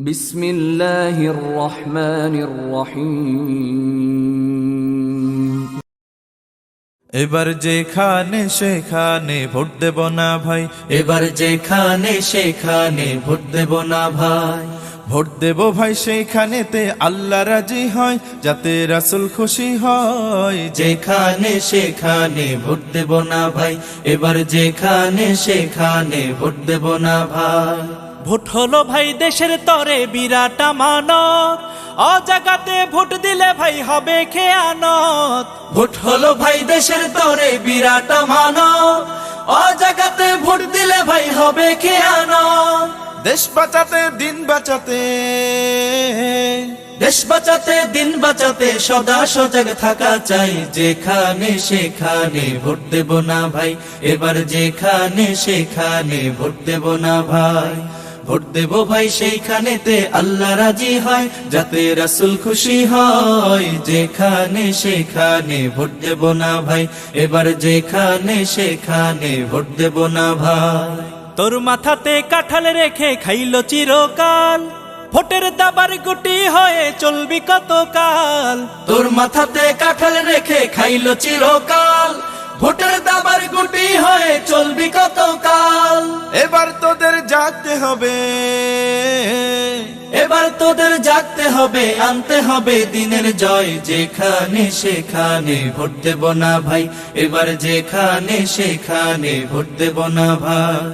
বিসমিল্লাহির রহমানির রহিম। এবার যেখানে সেখানে ভোট দেব না ভাই, এবার যেখানে সেখানে ভোট দেব না ভাই। ভোট দেব ভাই সেইখানেতে আল্লাহ রাজি হয়, যাতে রাসূল খুশি হয়। যেখানে সেখানে ভোট দেব না ভাই, এবার যেখানে সেখানে ভোট দেব না ভাই। ভোট হলো ভাই দেশের তরে বিরাট আমানত, অজাগাতে ভোট দিলে ভাই হবে খেয়ানত। ভোট হলো ভাই দেশের তরে বিরাট আমানত, অজাগাতে ভোট দিলে ভাই হবে খেয়ানত। দেশ বাঁচাতে দিন বাঁচাতে, দেশ বাঁচাতে দিন বাঁচাতে সদা সজাগ থাকা চাই। যেখানে সেখানে ভোট দেব না ভাই, এবার যেখানে সেখানে ভোট দেব না ভাই। ভোট দেব ভাই সেইখানেতে আল্লাহ রাজি হয়, যাতে রাসূল খুশি হয়। যেখানে সেখানে ভোট দেব না ভাই, এবার যেখানে সেখানে ভোট দেব না ভাই। তোর মাথাতে কাঁঠাল রেখে খাইলো চিরকাল, ভোটের দাবার গুটি হয়ে চলবি কতকাল। তোর মাথাতে কাঁঠাল রেখে খাইলো চিরকাল, ভোটের দাবার গুটি হয়ে চলবি কতকাল। এবার তোদের জাগতে হবে, এবার তোদের জাগতে হবে, আনতে হবে দিনের জয়। যেখানে সেখানে ভোট দেব না ভাই, এবার যেখানে সেখানে ভোট দেব না ভাই।